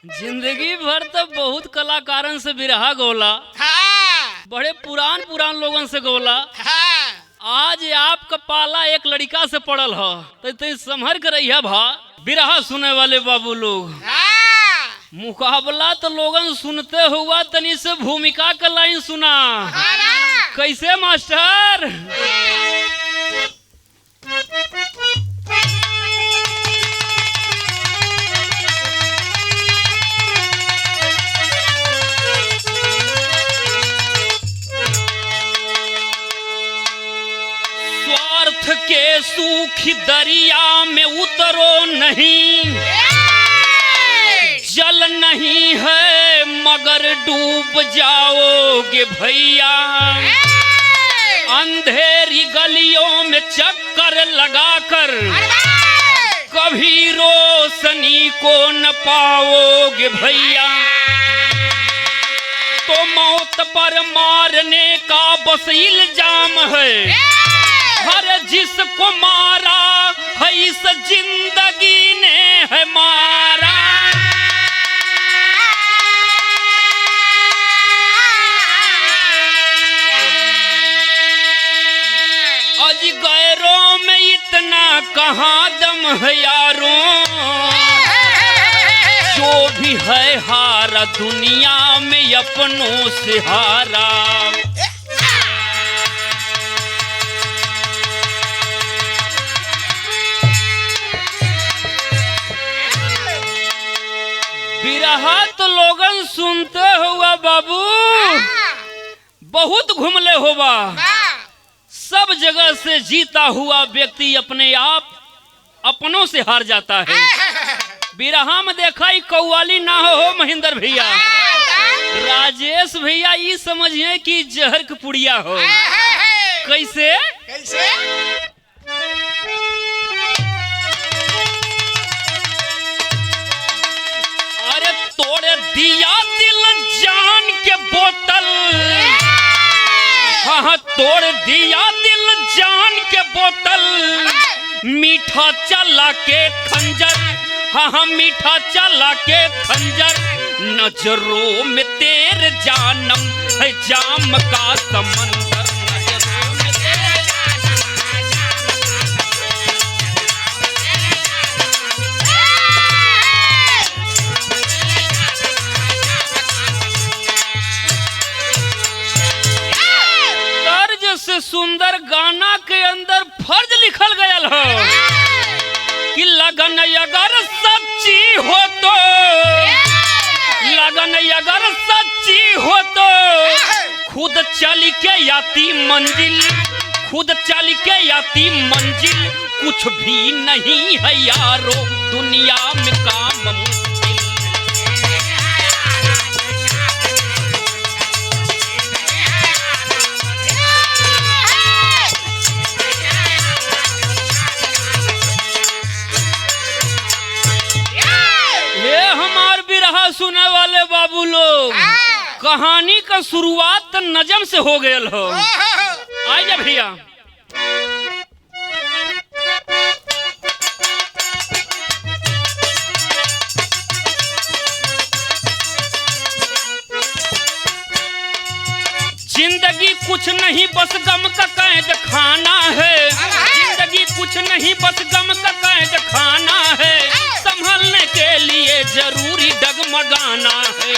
जिंदगी भर तो बहुत कलाकारन से बिरहा गोला, बड़े पुरान लोगन से गोला। आज आपका पाला एक लड़का से पड़ल हो तो संभर कर रही है भा बिरहा सुने वाले बाबू लोग। मुकाबला तो लोगन सुनते हुआ तनी से भूमिका का लाइन सुना। कैसे मास्टर? स्वार्थ के सूखी दरिया में उतरो नहीं, जल नहीं है मगर डूब जाओगे भैया। अंधेरी गलियों में चक्कर लगाकर कभी रोशनी को न पाओगे भैया। तो मौत पर मारने का बस इल्जाम है, हर जिसको मारा है इस जिंदगी ने है मारा। गैरों में इतना कहाँ दम है यारों, जो भी है हारा दुनिया में अपनों से हारा। बिरहा तो लोगन सुनते हुआ बाबू बहुत घुमले होगा। सब जगह से जीता हुआ व्यक्ति अपने आप अपनों से हार जाता है। बिरहा में देखा ही कौवाली ना हो महेंद्र भैया, राजेश भैया ये समझिए कि जहर की पुड़िया हो। कैसे? अरे तोड़ दिया दिल जान के बोतल, हाँ तोड़ दिया दिल जान के बोतल। मीठा चला के खंजर, हाँ मीठा चला के खंजर। नजरों में तेरे जानम है जाम का समंदर। नजरों में तेरे से सुंदर गाना के अंदर फर्ज लिखल गया हो कि लगन अगर सच्ची हो तो, लगन अगर सच्ची हो तो खुद चल के आती मंजिल, खुद चल के आती मंजिल। कुछ भी नहीं है यारो दुनिया में काम मुश्किल। बिरहा सुने वाले बाबू लोग, कहानी का शुरुआत नजम से हो गया हो। आइए भैया। जिंदगी कुछ नहीं बस गम का कैद खाना है, जिंदगी कुछ नहीं बस गम का कैद खाना है। संभलने के लिए जरूरी डगमगाना है।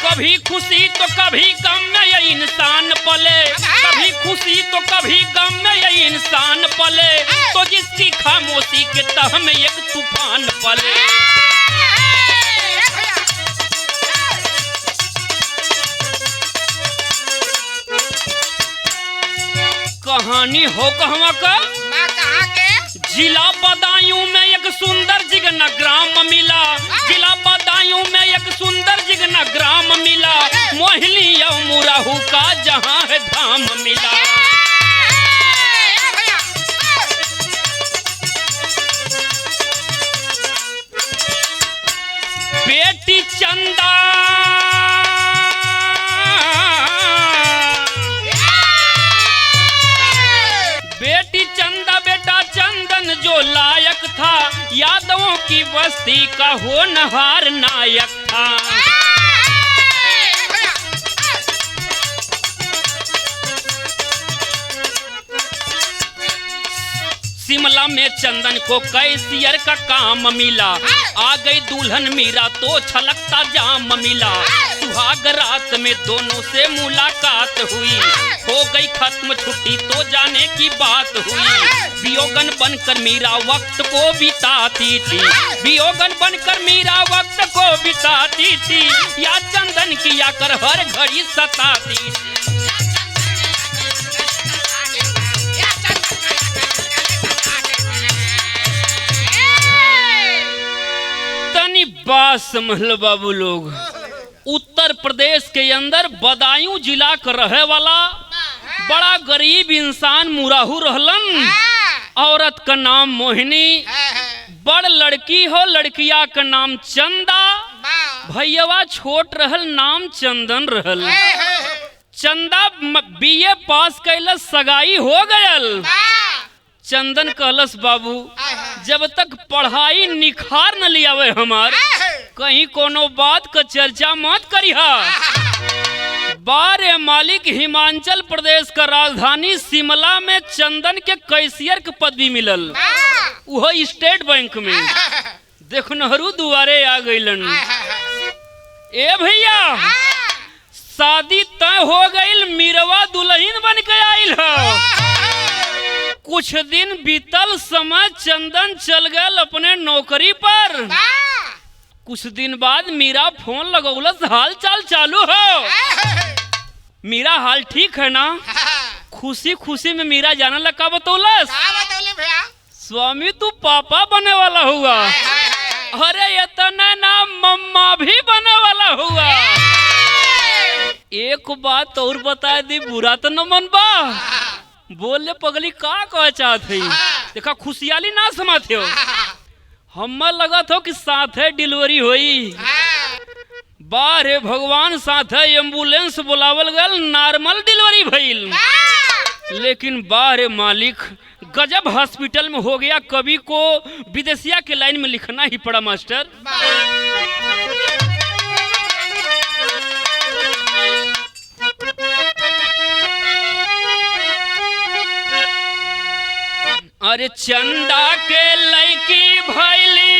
कभी खुशी तो कभी गम में ये इंसान पले, कभी खुशी तो कभी गम में ये इंसान पले। तो जिसकी खामोशी के तह में एक तूफान पले। कहानी हो कहवा का जिला बदायूं में एक सुंदर जिगना ग्राम मिला, जिला बदायूं में एक सुंदर जिगना ग्राम मिला। मोहिनी और मुराहू का जहां है धाम मिला। बेटी चंदा यादवों की बस्ती का होनहार नायक था। शिमला में चंदन को कैशियर का काम मिला, आ गई दुल्हन मीरा तो छलकता जाम मिला। सुहाग रात में दोनों से मुलाकात हुई, हो गई खत्म छुट्टी तो जाने की बात हुई। वियोगन बनकर मीरा वक्त को बिताती थी, वियोगन बनकर मीरा वक्त को बिताती थी, या चंदन किया कर हर घड़ी सताती थी। बात समझ लो बाबू लोग, उत्तर प्रदेश के अंदर बदायूं जिला का रहे वाला बड़ा गरीब इंसान मुराहू रहलन। औरत का नाम मोहिनी, बड़ लड़की हो लड़किया का नाम चंदा, भैया छोट रहल नाम चंदन रहल। चंदा बीए पास कैलस, सगाई हो गयल। चंदन कहलस बाबू जब तक पढ़ाई निखार न लियावे हमार, कहीं कोनो बात का चर्चा मत करिहा। बारे मालिक हिमाचल प्रदेश का राजधानी शिमला में चंदन के कैशियर के पदवी मिलल, वो स्टेट बैंक में। देख नेहरू दुआरे आ गईलन। ए भैया शादी तय हो गईल, मीरवा दुल्हन बन के आइल है। कुछ दिन बीतल समय चंदन चल गए अपने नौकरी पर। कुछ दिन बाद मीरा फोन लगौलस, हाल चाल चालू हो। मीरा हाल ठीक है ना? खुशी खुशी में मीरा जाने लगा बतौलस, स्वामी तू पापा बने वाला हुआ। अरे इतना ना मम्मा भी बने वाला हुआ। एक बात और बता दी, बुरा तो न मन बा। बोले पगली का कह चाहत है? देखा खुशियाली ना समाते हो, हमें लगा था कि साथे डिलीवरी हुई। बारे भगवान साथे एम्बुलेंस बुलावल गल, नॉर्मल डिलीवरी भइल। लेकिन बारे मालिक गजब हॉस्पिटल में हो गया, कवि को विदेशिया के लाइन में लिखना ही पड़ा मास्टर। अरे चंदा के लड़की भैली,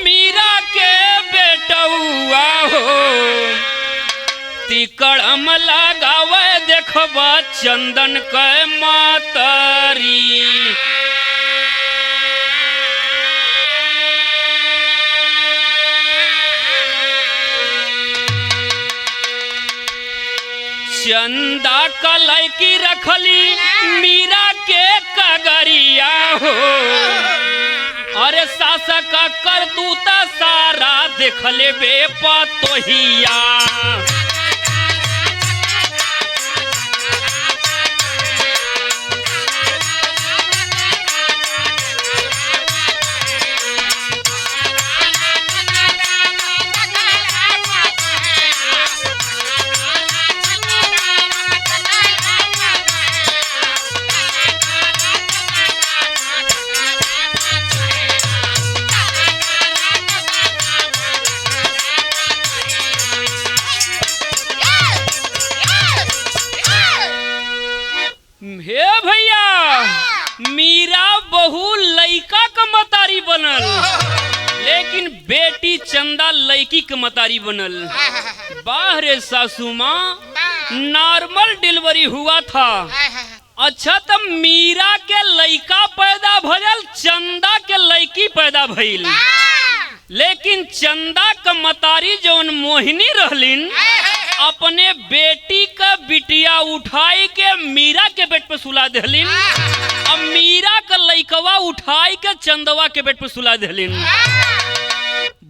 मीरा के बेटुआ हो, तिकड़म लगावे देखबा चंदन के मातरी। चंदा का लड़की रखली मीरा के कगरिया हो, अरे सासा का करतूता सारा देख ले बे पतोहिया। बहू लइका का मतारी बनल, लेकिन बेटी चंदा लड़की के मतारी बनल। बाहरे सासू माँ नॉर्मल डिलीवरी हुआ था। अच्छा तब मीरा के लइका पैदा भइल, चंदा के लड़की पैदा भइल। लेकिन चंदा का मतारी जौन मोहिनी रहलिन, अपने बेटी का बिटिया उठाई के मीरा के बेट पे सुला देहलिन। अब मीरा का लइकवा उठाई के चंदवा के बेट पे सुला देहलिन।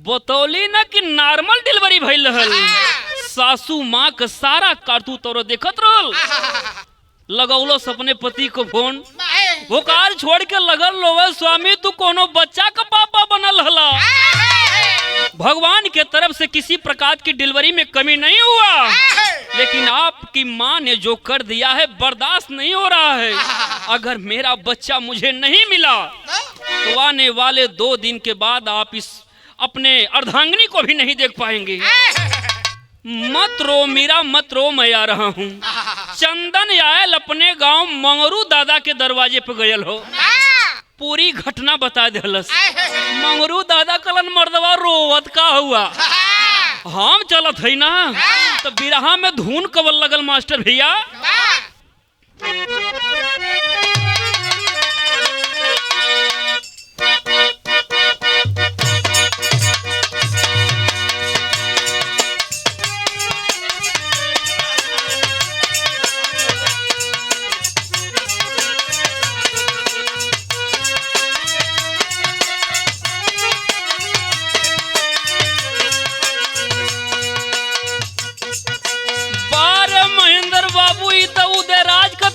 बतौली ना कि नॉर्मल डिलीवरी भइल रहल। सासू माँ का सारा कारतूत और देखत रहल। लगौलो अपने पति को फोन, होकार छोड़ के लगल लोवे स्वामी तू कोनो बच्चा का पापा बनल हला। भगवान के तरफ से किसी प्रकार की डिलीवरी में कमी नहीं हुआ, लेकिन आपकी माँ ने जो कर दिया है बर्दाश्त नहीं हो रहा है। अगर मेरा बच्चा मुझे नहीं मिला तो आने वाले 2 दिन के बाद आप इस अपने अर्धांगिनी को भी नहीं देख पाएंगे। मत रो मीरा मत रो, मैं आ रहा हूँ। चंदन आयल अपने गांव मंगरू दादा के दरवाजे पे गयल हो, पूरी घटना बता दिलस। मंगरू दादा कलन मर्दवा रोवत का हुआ, हम चलत है ना तो बिरहा में धुन कबल लगल मास्टर भैया।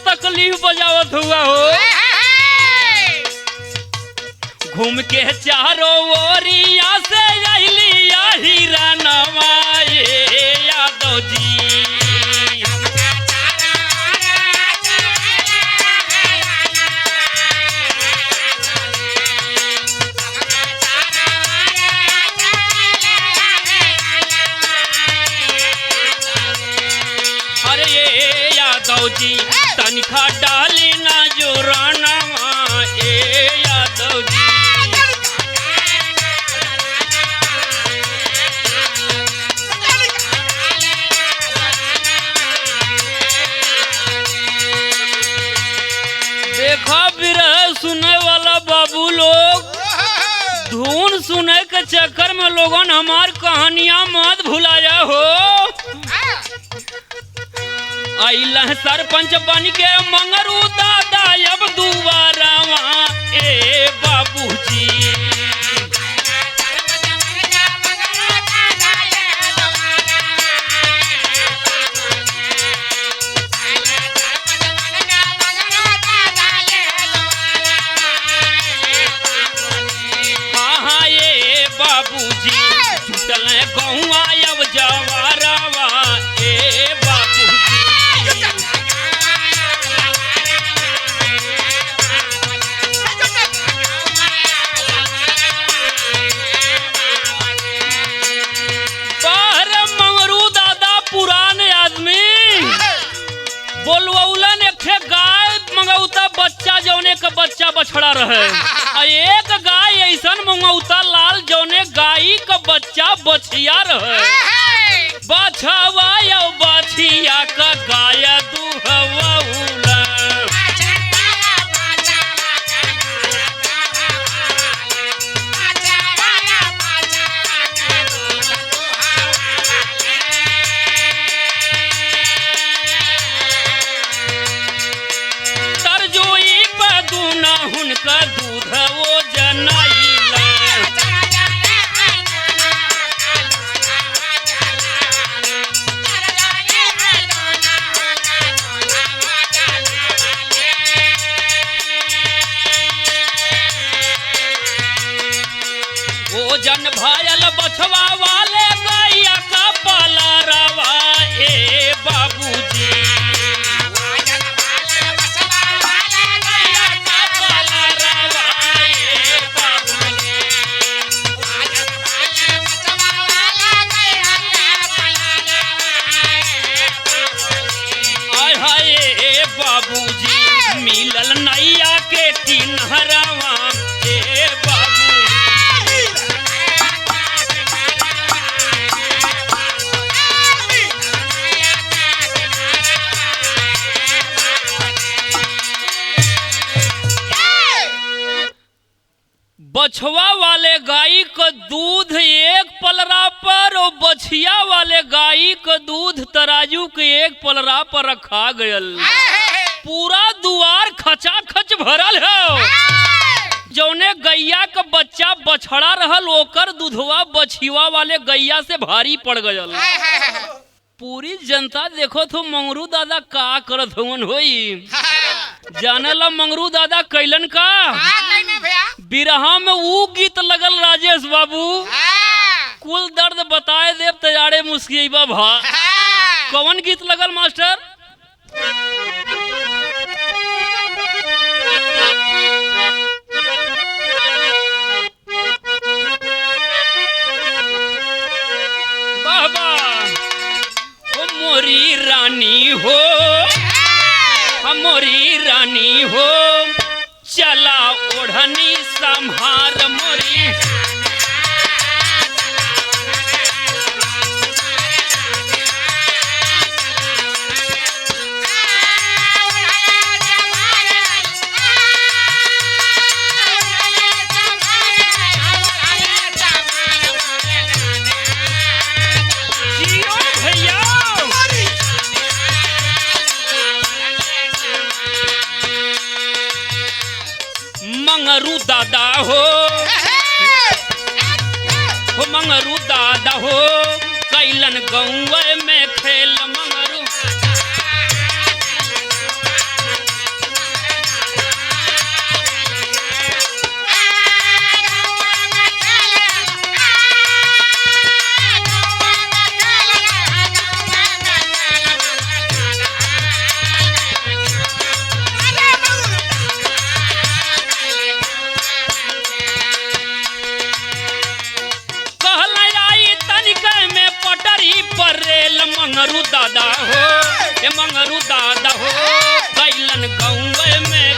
तकलीफ बजावत हुआ हो, घूम के चारों ओरिया से अहिलिया हीरा नवाए यादव जी। अरे ये यादव जी तनखा डाली ना जो रानावा ए यादव जी। देखा बिरह सुने वाला बाबू लोग, धुन सुने के चक्कर में लोगन हमार कहानियां मत भुलाया हो। आइला सरपंच बन के मंगरू दादा अब दोबारा ए बाबूजी। हाँ हाँ ये बाबूजी जुटल गौआ अब जवारावा ए बाबूजी। बोलवौलन एक गाय मंगौता बच्चा जौने का बच्चा बछड़ा रहे, एक गाय ऐसन मंगौता लाल जौने गाय का बच्चा बछिया रहे। बछवा या बछिया का गाय दुहवौला। उनका दूध वो जनाइला। वो जन भायल बछवा वाले गैया का पाला रवा ए बाबूजी। बाबूजी मिलल नैया के किनारवा ए बाबूजी। बछवा वाले गाय का दूध एक पलरा पर और बछिया वाले गाय का दूध तराजू के एक पलरा पर रखा गयल। पूरा दुआर खचा खच भरल है। जौने गैया का बच्चा बछड़ा रहल ओकर दूधवा बछिया वाले गैया से भारी पड़ गयल। पूरी जनता देखो तो मंगरू दादा का करत होई। जानला मंगरू दादा कैलन का भैया बिरहा में वो गीत लगल राजेश बाबू कुल दर्द बताए देव तजाड़े मुस्किबा भा कौन गीत लगल मास्टर? बाबा ओ मोरी रानी हो, मोरी रानी हो, चला ओढ़नी संभार मोरी। मंगरू दादा हो मंगरू दादा हो कैलन गौवे में खेल मंगरू। मंगरू दादा हो ये मंगरू दादा हो कैलन गौवे में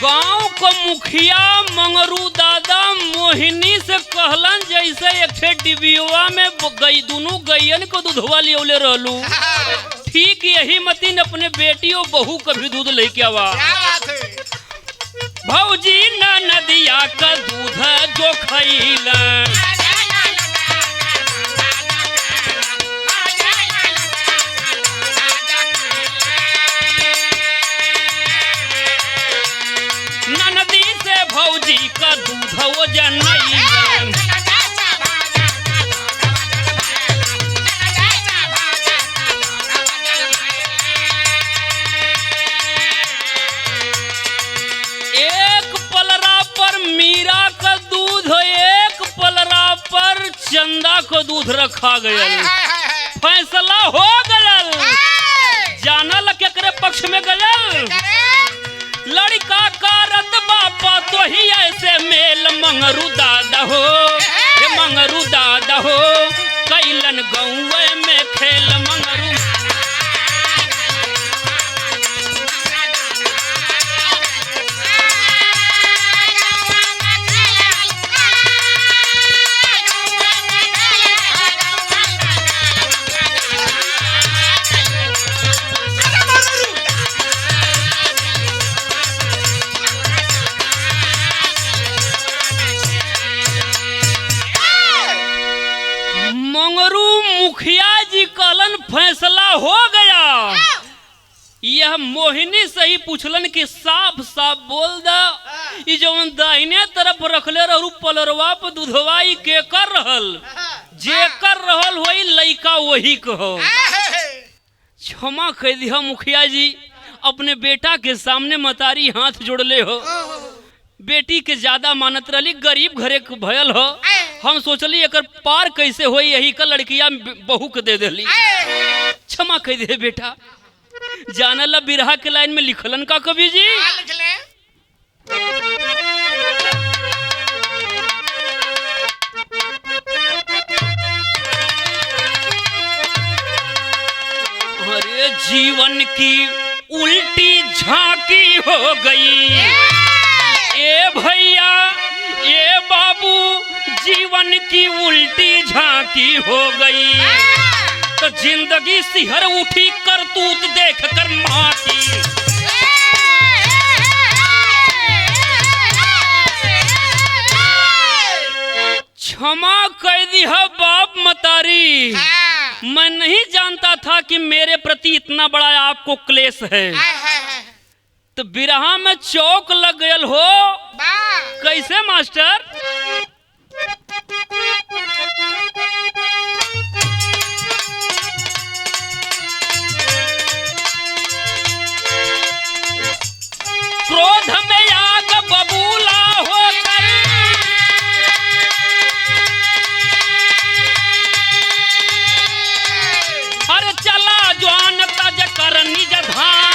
गांव को मुखिया मंगरू दादा मोहिनी से कहलन जैसे एक डिबियुआ में गई दोनों गैयन को दूधवा लियोले रहलू ठीक यही मतीन अपने बेटी और बहू का भी दूध लेके आवा। भौजी न नदिया का दूध जो खैला न नदी से भौजी का दूध वो जनैला। चंदा को दूध रखा गया फैसला हो गया जानल केकरे पक्ष में गया लड़का का रतबा पा तो ही ऐसे मेल मंगरू दादा हो ये मंगरू दादा हो कैलन गौवे में खेल मंगरू। मुखिया जी कहलन फैसला हो गया। यह मोहिनी से ही पूछलन कि साफ साफ बोल दा ई जवन दाहिने तरफ रखले रहू पलरवा पे दूधवा ई के कर रहल जे कर रहल वही लइका वही कहो। क्षमा कह दिया मुखिया जी अपने बेटा के सामने मतारी हाथ जोड़ले हो बेटी के ज्यादा मानत रही गरीब घरे भयल हो हम सोचली एक पार कैसे हो यही का लड़किया बहू के दे दिली। क्षमा कह दे बेटा जानला बिरहा के लाइन में लिखलन का कवि जी अरे जीवन की उल्टी झांकी हो गई ए भैया ए बाबू जीवन की उल्टी झांकी हो गई तो जिंदगी सिहर उठी करतूत देख कर माँ की। क्षमा कह दी है बाप मतारी मैं नहीं जानता था कि मेरे प्रति इतना बड़ा आपको क्लेश है। तो बिरहा में चौक लग गयल हो कैसे मास्टर? क्रोध में आग बबूला होकर हर चला ज्वान तज कर निज धाम।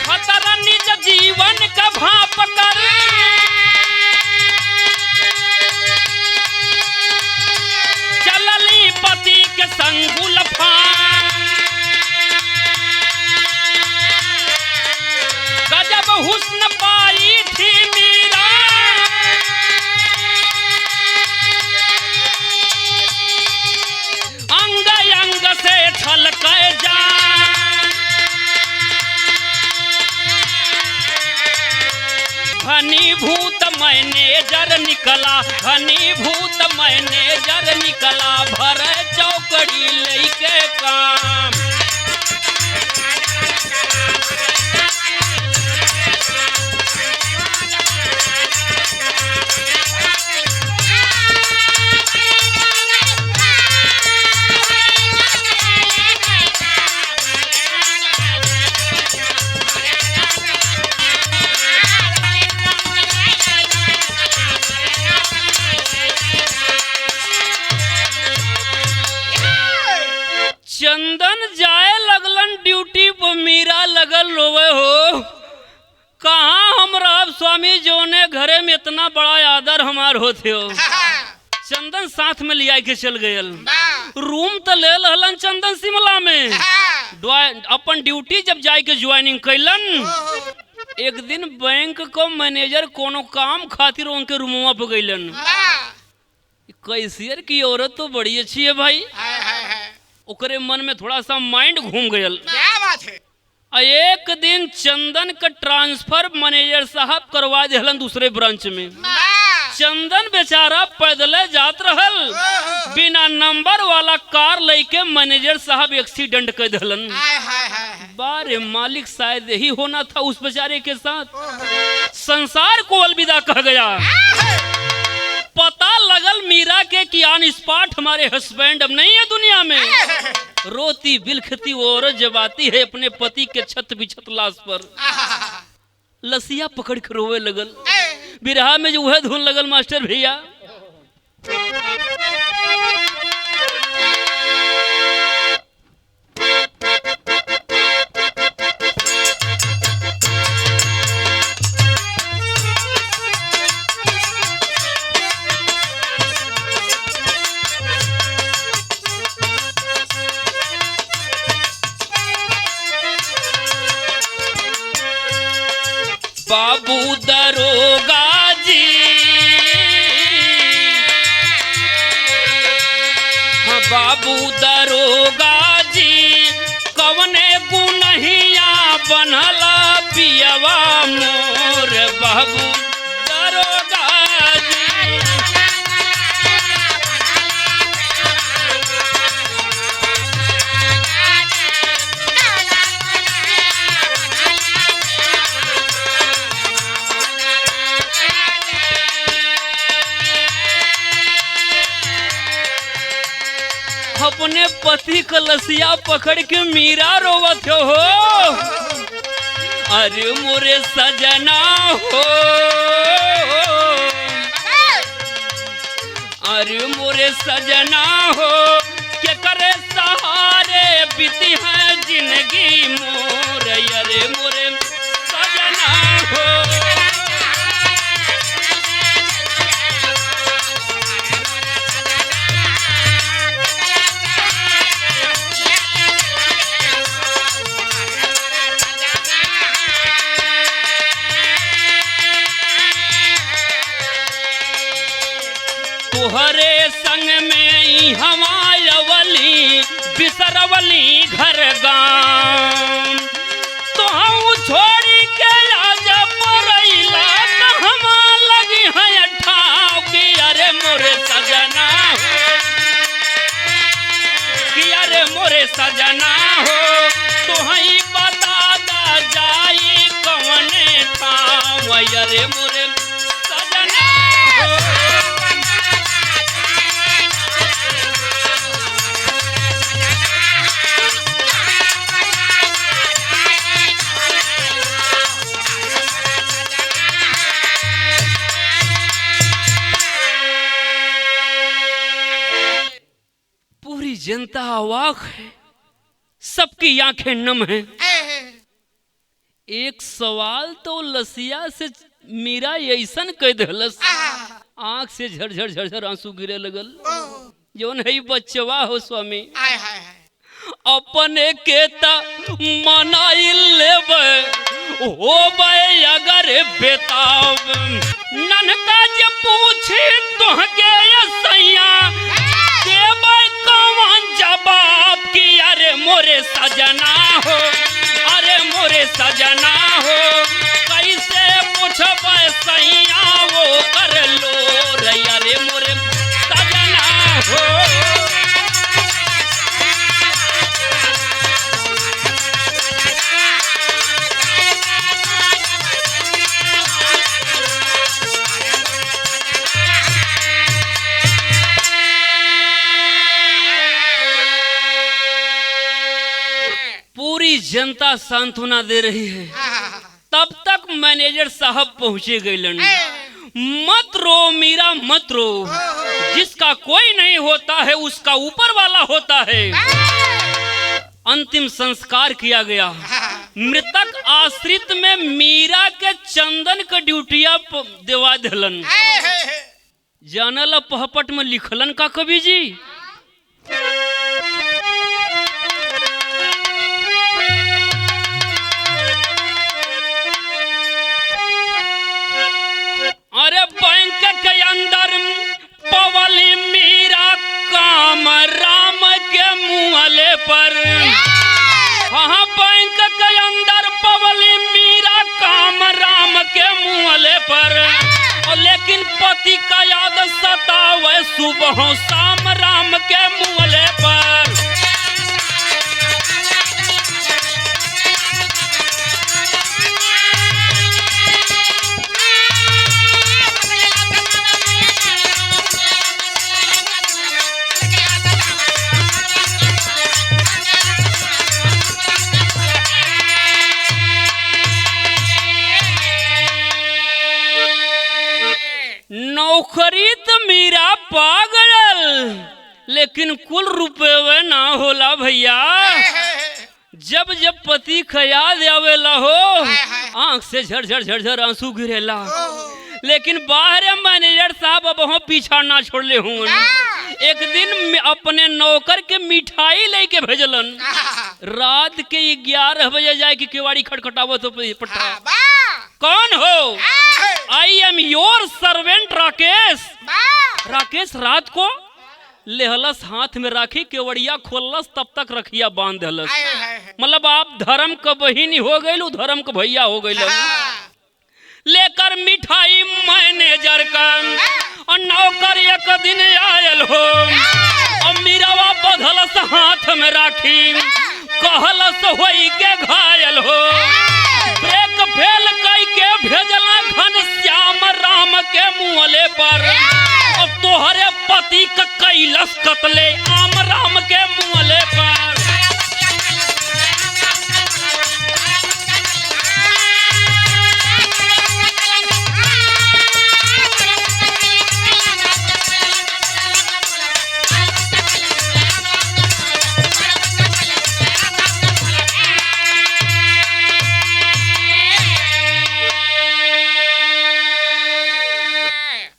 खतरा निज जीवन का भाप कर चलली पति के संगुल फान। गजब हुस्न पाई थी मीरा अंग अंग से छलके जान। घनीभूत मैनेजर निकला, घनीभूत मैनेजर निकला भर चौकड़ी लेके काम। चंदन जाए लगलन ड्यूटी पर, मीरा लगल रोवे हो। कहाँ हमरा अब स्वामी जो ने घरे में इतना बड़ा आदर हमार होते हो। चंदन साथ में लिया के चल गयल। रूम तो ले लहलन चंदन शिमला में। अपन ड्यूटी जब जाए के ज्वाइनिंग कैलन, एक दिन बैंक को मैनेजर कोनो काम खातिर उनके रूमवा पे गइलन। कैसियर की औरत तो बड़ी अच्छी है भाई। ओकरे मन में थोड़ा सा माइंड घूम गयल। क्या बात है? एक दिन चंदन का ट्रांसफर मैनेजर साहब करवा दिलन दूसरे ब्रांच में। चंदन बेचारा पैदल जात रहल, बिना नंबर वाला कार लेके मैनेजर साहब एक्सीडेंट कर दिलन। बारे मालिक शायद यही होना था उस बेचारे के साथ। संसार को अलविदा कह गया। पता लगल मीरा के कि ऑन स्पॉट हमारे हस्बैंड अब नहीं है दुनिया में। रोती बिलखती वो औरत जब आती है अपने पति के छत बिछत लाश पर, लसिया पकड़ कर रोवे लगल। बिरहा में जो वह धुन लगल मास्टर भैया। बाबू दरोगा जी, हाँ बाबू दरोगा जी, कवने गुनहिया बनला पियवा मोर बाबू दरोगा जी। अपने पति का लसिया पकड़ के मीरा रोवत हो। अरे मोरे सजना हो, अरे मोरे सजना हो, के करे सहारे बीती है जिंदगी मोर। अरे मोरे सजना हो, तोहरे संग में हमायवली बिसरवली घर गाँव। तो हम छोड़ी के आज परैला तो हम लगी है ठाव की। अरे मोरे सजना हो, कि अरे मोरे मोरे सजना हो तुहई बता दा जाई कवने ठाव अरे मोरे सजना हो। पूरी जनता अवाक है, सबकी आंखें नम हैं। एक सवाल तो लसिया से मीरा ऐसन कह दिलस, आंख से झरझर झरझर आंसू गिरे लगल। जौन है बच्चवा हो स्वामी अपने के मनाई लेबे हो अगर बेताब ननका जे पूछी तुहके सैया देबे कौन जवाब की अरे मोरे सजना हो अरे मोरे सजना हो कैसे पूछबे सैया वो कर लो रे अरे मोरे सजना हो। पूरी जनता सांत्वना दे रही है, तब तक मैनेजर साहब पहुंचे गए। मत रो मीरा मत रो, जिसका कोई नहीं होता है उसका ऊपर वाला होता है। अंतिम संस्कार किया गया। मृतक आश्रित में मीरा के चंदन का ड्यूटिया देवा दिलन। जानल पहपट में लिखलन का कवि जी, अरे बैंक के अंदर पवली मीरा काम राम के मुहले पर। हाँ बैंक के अंदर पवली मीरा काम राम के मुहले पर, लेकिन पति का याद सतावे सुबह शाम राम के मुहले पर। नौकरी तो मीरा पागल, लेकिन कुल रुपये ना होला भैया। जब जब पति का याद आवेला हो आंख से झरझर झरझर आंसू गिरेला, लेकिन बाहर मैनेजर साहब अब वहाँ पीछा ना छोड़ले हूँ। एक दिन अपने नौकर के मिठाई लेके भेजलन। रात के 11 बजे जाए कि केवाड़ी खटखटावो तो पटा, कौन हो? I am your servant Rakesh. Rakesh रात को लेहलस हाथ में राखी, केवड़िया खोलस, तब तक रखिया बांध देलस। मतलब आप धर्म का बहिनी हो गई, धर्म का भैया हो गई। लेकर मिठाई मैनेजर का और नौकर एक दिन आयल हो, और मीरावा बधलस हाथ में राखी, कहलस होई के घायल हो। ब्रेक फेल कई के भेजला घनश्याम राम के मुहले पर, और तोहरे पति का कैलस कतले आम राम के मुहले पर।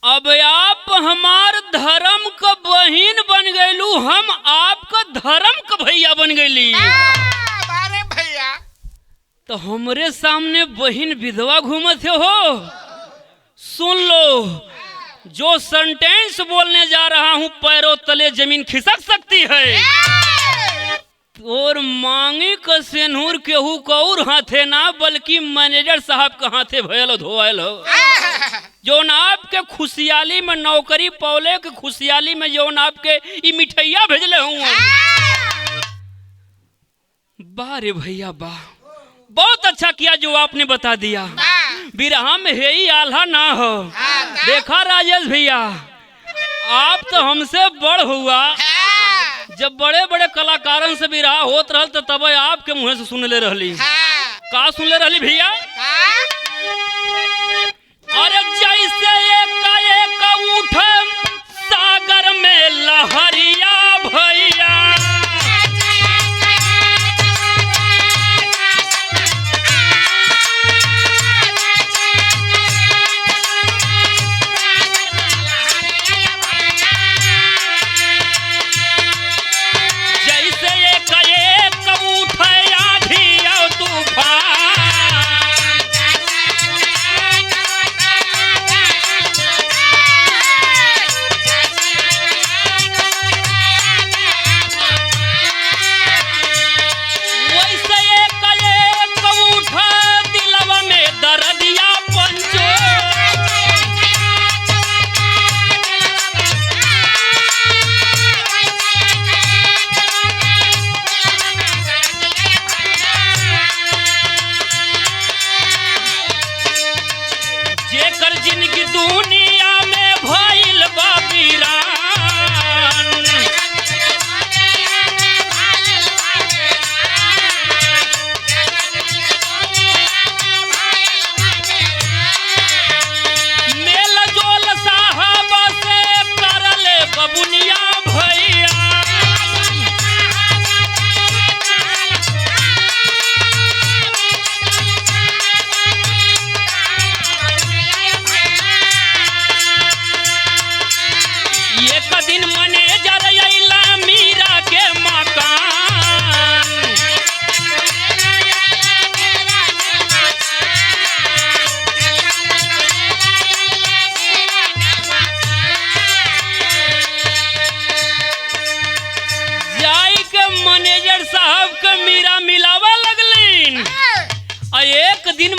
अब आप हमार धर्म का बहिन बन गईलू, हम आपका धर्म का भैया बन गईली। भैया तो हमरे सामने बहिन विधवा घूमत हो। सुन लो, जो सेंटेंस बोलने जा रहा हूँ पैरों तले जमीन खिसक सकती है। और मांगी का सेनूर केहू कौर हाथे ना, बल्कि मैनेजर साहब का हाथे भयल धोयल हो। जोन आपके खुशियाली में नौकरी पौले के खुशियाली में जोन आपके ई मिठैया भेजले हूँ, वाह रे भैया वाह, बहुत अच्छा किया जो आपने बता दिया। बिरहा में है ही आल्हा ना हो। देखा राजेश भैया, आप तो हमसे बड़ हुआ, जब बड़े बड़े कलाकारन से बिरहा होत रहल तो तब आपके मुँह से सुन ले रहली। का सुन ले रहली भैया? अरे जैसे एक उठ सागर में लहरिया भैया, जैसे एक उठ आंधी और तूफान,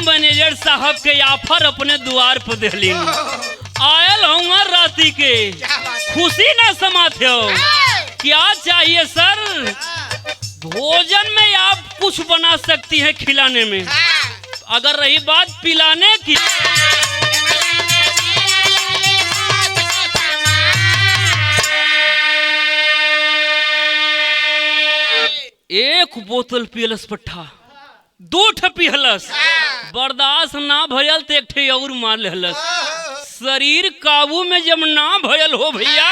मैनेजर साहब के ऑफर अपने द्वार पर दिलीन। आयल हूँ राती के, खुशी ना समाते हो। क्या चाहिए सर? भोजन में आप कुछ बना सकती हैं खिलाने में। अगर रही बात पिलाने की, एक बोतल पियलस पट्ठा, 2 ठे पियलस, बर्दाश्त ना भयल तो 1 ठे और मार लेहलस। शरीर काबू में जब ना भयल हो भैया,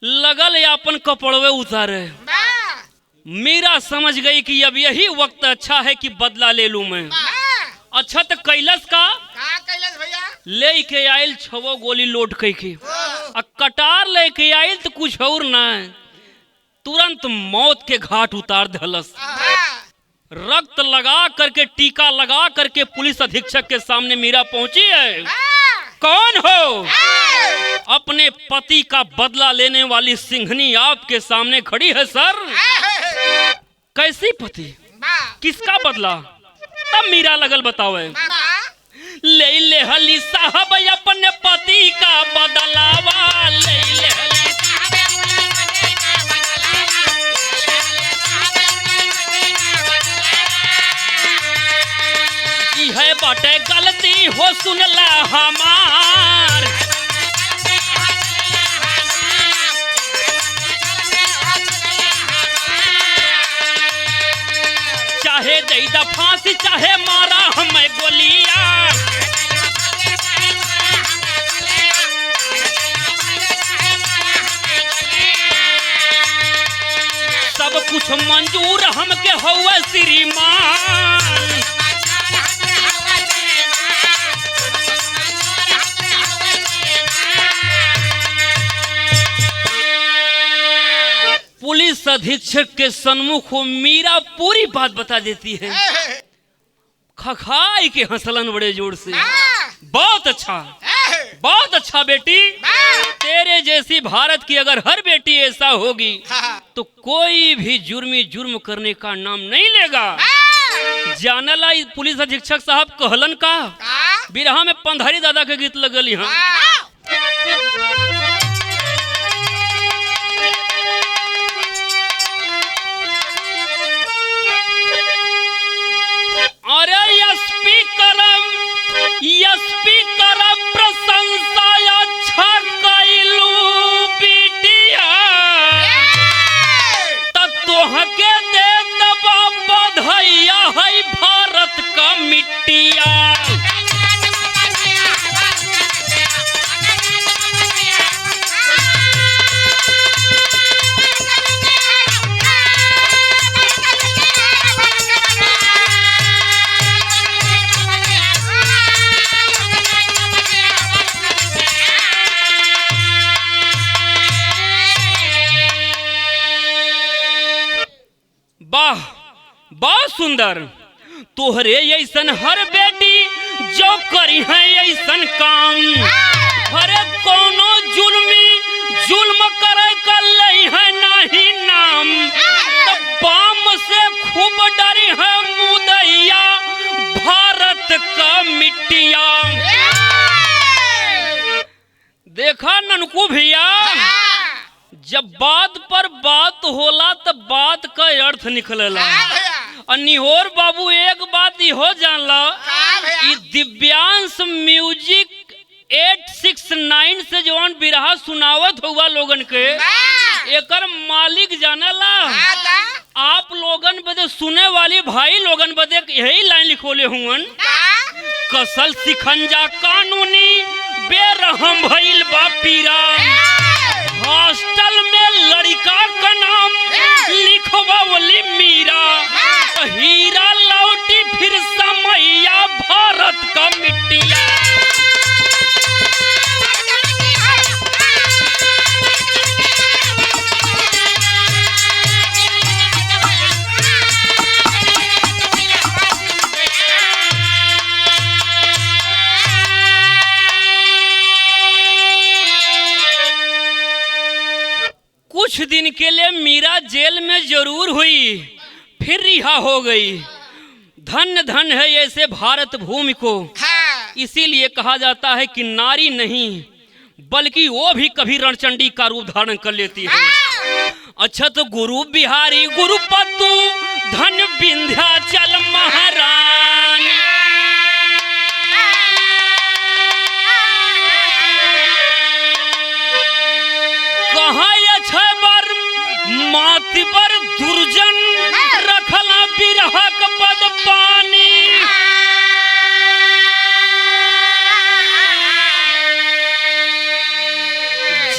लगल अपन कपड़वे उतारे। मीरा समझ गई कि अब यही वक्त अच्छा है कि बदला ले लूं मैं। अच्छा तो कैलस का ले के आयल 6 गोली लोड कई के, कटार ले के आयल तो कुछ और ना, तुरंत मौत के घाट उतार दहलस। रक्त लगा करके, टीका लगा करके पुलिस अधीक्षक के सामने मीरा पहुंची है। कौन हो? अपने पति का बदला लेने वाली सिंघनी आपके सामने खड़ी है सर। कैसी पति? किसका बदला? तब मीरा लगल बतावे। ले हली साहब अपने पति का बदलावा, ले हली है बाटे गलती हो सुनला हमार, चाहे दे दा फांसी चाहे मारा हमें गोलियां, सब कुछ मंजूर हमके हुआ श्रीमान। पुलिस अधीक्षक के सन्मुख मीरा पूरी बात बता देती है। खखाई के हंसलन बड़े जोर से। बहुत अच्छा, बहुत अच्छा बेटी। तेरे जैसी भारत की अगर हर बेटी ऐसा होगी तो कोई भी जुर्म करने का नाम नहीं लेगा। जानला पुलिस अधीक्षक साहब कहलन का बिरहा में पंधारी दादा के गीत लगल यहाँ। बहुत सुंदर। तोहरे ऐसन हर बेटी जो करी है ऐसन काम, हरे कोनो जुल्म करे कर लई है नहीं नाम। तब बाम से खूब डरी है मुदैया भारत का मिट्टिया। देखा ननकू भैया, जब बात पर बात होला तब बात का अर्थ निकलेला। निहोर बाबू एक बात हो जानला, दिव्यांश म्यूजिक 869 से जवन बिरहा सुनावत हुआ लोगन के एकर मालिक जानला। आप लोगन बदे सुने वाली भाई लोगन बदे यही लाइन लिखोले हुवन, कसल सिखंजा कानूनी बेरहम भइल बा पीरा। हॉस्टल में लड़का का नाम लिखवावली मीरा। हीरा लौटी फिर समैया भारत का मिट्टिया। कुछ दिन के लिए मीरा जेल में जरूर हुई, फिर रिहा हो गई। धन्य धन्य है ऐसे भारत भूमि को। इसीलिए कहा जाता है कि नारी नहीं बल्कि वो भी कभी रणचंडी का रूप धारण कर लेती है। अच्छा तो गुरु बिहारी गुरुपतु धन विंध्याचल महारानी। कहाँ माति पर दुर्जन रखला बिरहा का पद पानी।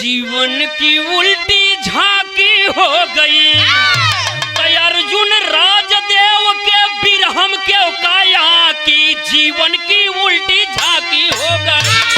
जीवन की उल्टी झांकी हो गई, अर्जुन राजदेव के बिरहम के काया की जीवन की उल्टी झांकी हो गई।